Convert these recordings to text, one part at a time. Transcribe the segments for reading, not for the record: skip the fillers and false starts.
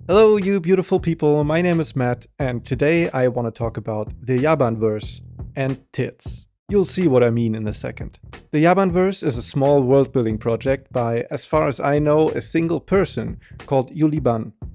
Hello, you beautiful people. My name is Matt, and today I want to talk about the YABANVERSE and tits. You'll see what I mean in a second. The YABANVERSE is a small world-building project by, as far as I know, a single person called Willy.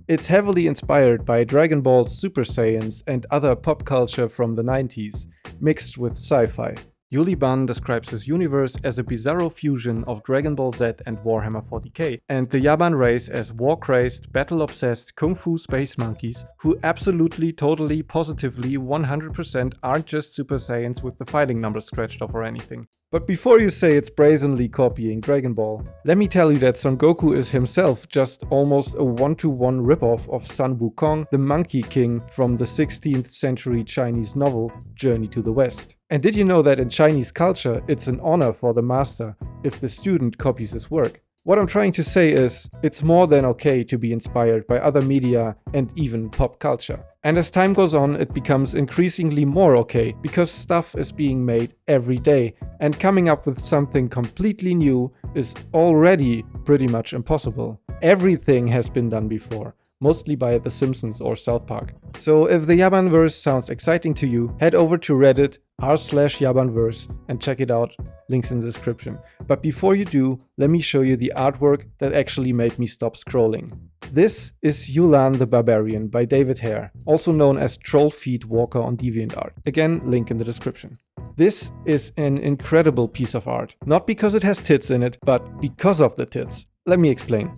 It's heavily inspired by Dragon Ball, Super Saiyans, and other pop culture from the 90s, mixed with sci-fi. Willy describes his universe as a bizarro fusion of Dragon Ball Z and Warhammer 40k, and the Yaban race as war-crazed, battle-obsessed kung fu space monkeys who absolutely, totally, positively, 100% aren't just Super Saiyans with the fighting numbers scratched off or anything. But before you say it's brazenly copying Dragon Ball, let me tell you that Son Goku is himself just almost a one-to-one ripoff of Sun Wukong, the Monkey King from the 16th century Chinese novel Journey to the West. And did you know that in Chinese culture, it's an honor for the master if the student copies his work? What I'm trying to say is, it's more than okay to be inspired by other media and even pop culture. And as time goes on, it becomes increasingly more okay, because stuff is being made every day, and coming up with something completely new is already pretty much impossible. Everything has been done before, mostly by The Simpsons or South Park. So if the YABANVERSE sounds exciting to you, head over to Reddit r/YABANVERSE and check it out, links in the description. But before you do, let me show you the artwork that actually made me stop scrolling. This is Yulan the Barbarian by David Hare, also known as Troll Feet Walker on DeviantArt. Again, link in the description. This is an incredible piece of art, not because it has tits in it, but because of the tits. Let me explain.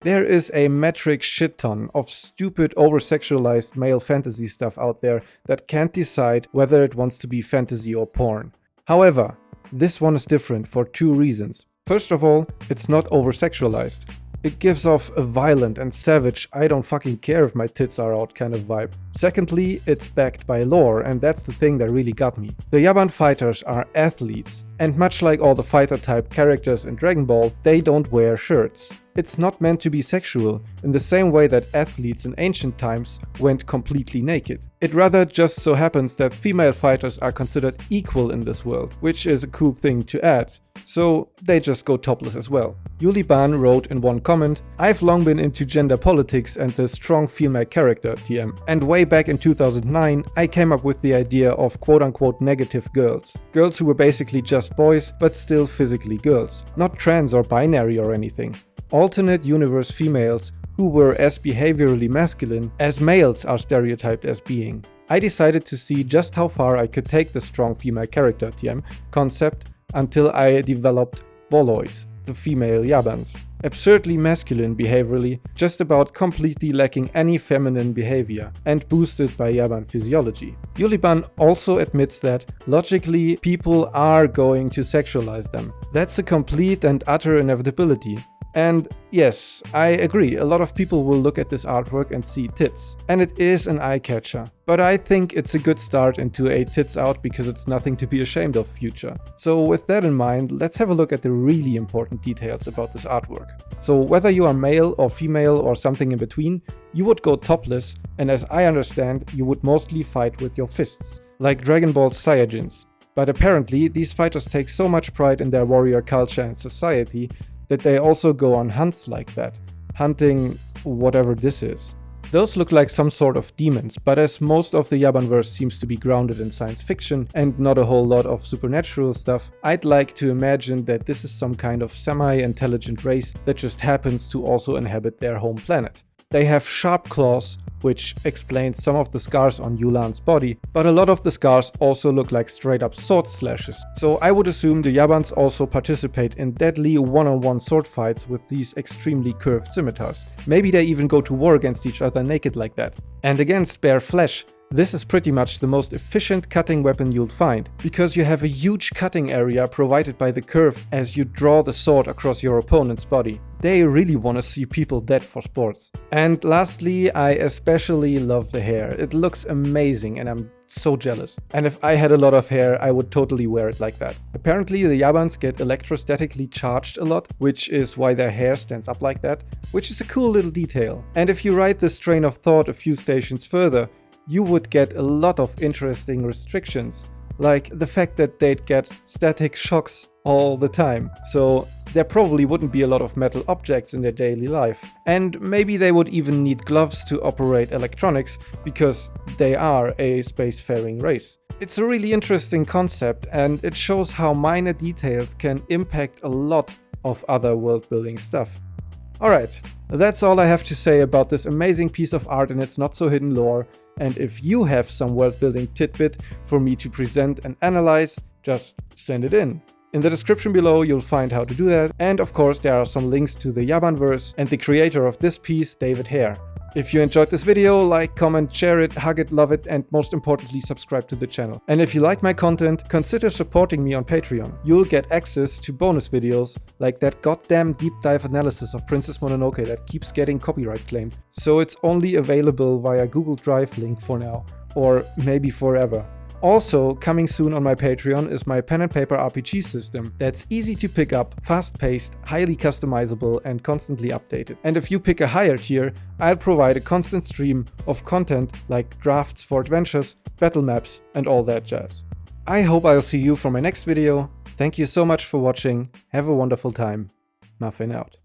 There is a metric shit ton of stupid over-sexualized male fantasy stuff out there that can't decide whether it wants to be fantasy or porn. However, this one is different for two reasons. First of all, it's not over-sexualized. It gives off a violent and savage, I don't fucking care if my tits are out kind of vibe. Secondly, it's backed by lore, and that's the thing that really got me. The Yaban fighters are athletes, and much like all the fighter type characters in Dragon Ball, they don't wear shirts. It's not meant to be sexual, in the same way that athletes in ancient times went completely naked. It rather just so happens that female fighters are considered equal in this world, which is a cool thing to add. So they just go topless as well. Willy wrote in one comment, "I've long been into gender politics and the strong female character, TM. And way back in 2009, I came up with the idea of quote-unquote negative girls. Girls who were basically just boys, but still physically girls. Not trans or binary or anything. Alternate universe females who were as behaviorally masculine as males are stereotyped as being. I decided to see just how far I could take the strong female character TM concept until I developed Bolois, the female Yabans. Absurdly masculine behaviorally, just about completely lacking any feminine behavior, and boosted by Yaban physiology." Willy also admits that, logically, people are going to sexualize them. That's a complete and utter inevitability. And yes, I agree, a lot of people will look at this artwork and see tits. And it is an eye-catcher. But I think it's a good start into a tits out because it's nothing to be ashamed of future. So with that in mind, let's have a look at the really important details about this artwork. So whether you are male or female or something in between, you would go topless, and as I understand, you would mostly fight with your fists, like Dragon Ball's Saiyajins. But apparently, these fighters take so much pride in their warrior culture and society that they also go on hunts like that, hunting whatever this is. Those look like some sort of demons, but as most of the YABANVERSE seems to be grounded in science fiction and not a whole lot of supernatural stuff, I'd like to imagine that this is some kind of semi-intelligent race that just happens to also inhabit their home planet. They have sharp claws, which explains some of the scars on Yulan's body, but a lot of the scars also look like straight up sword slashes. So I would assume the Yabans also participate in deadly one-on-one sword fights with these extremely curved scimitars. Maybe they even go to war against each other naked like that. And against bare flesh, this is pretty much the most efficient cutting weapon you'll find, because you have a huge cutting area provided by the curve as you draw the sword across your opponent's body. They really want to see people dead for sports. And lastly, I especially love the hair. It looks amazing and I'm so jealous. And if I had a lot of hair, I would totally wear it like that. Apparently the Yabans get electrostatically charged a lot, which is why their hair stands up like that, which is a cool little detail. And if you ride this train of thought a few stations further, you would get a lot of interesting restrictions, like the fact that they'd get static shocks all the time. So there probably wouldn't be a lot of metal objects in their daily life. And maybe they would even need gloves to operate electronics because they are a spacefaring race. It's a really interesting concept, and it shows how minor details can impact a lot of other world-building stuff. Alright, that's all I have to say about this amazing piece of art and its not-so-hidden lore, and if you have some world-building tidbit for me to present and analyze, just send it in. In the description below you'll find how to do that, and of course there are some links to the YABANVERSE and the creator of this piece, David Hare. If you enjoyed this video, like, comment, share it, hug it, love it, and most importantly subscribe to the channel. And if you like my content, consider supporting me on Patreon. You'll get access to bonus videos like that goddamn deep dive analysis of Princess Mononoke that keeps getting copyright claimed. So it's only available via Google Drive link for now, or maybe forever. Also, coming soon on my Patreon is my pen and paper RPG system that's easy to pick up, fast-paced, highly customizable, and constantly updated. And if you pick a higher tier, I'll provide a constant stream of content like drafts for adventures, battle maps, and all that jazz. I hope I'll see you for my next video. Thank you so much for watching. Have a wonderful time. Muffin out.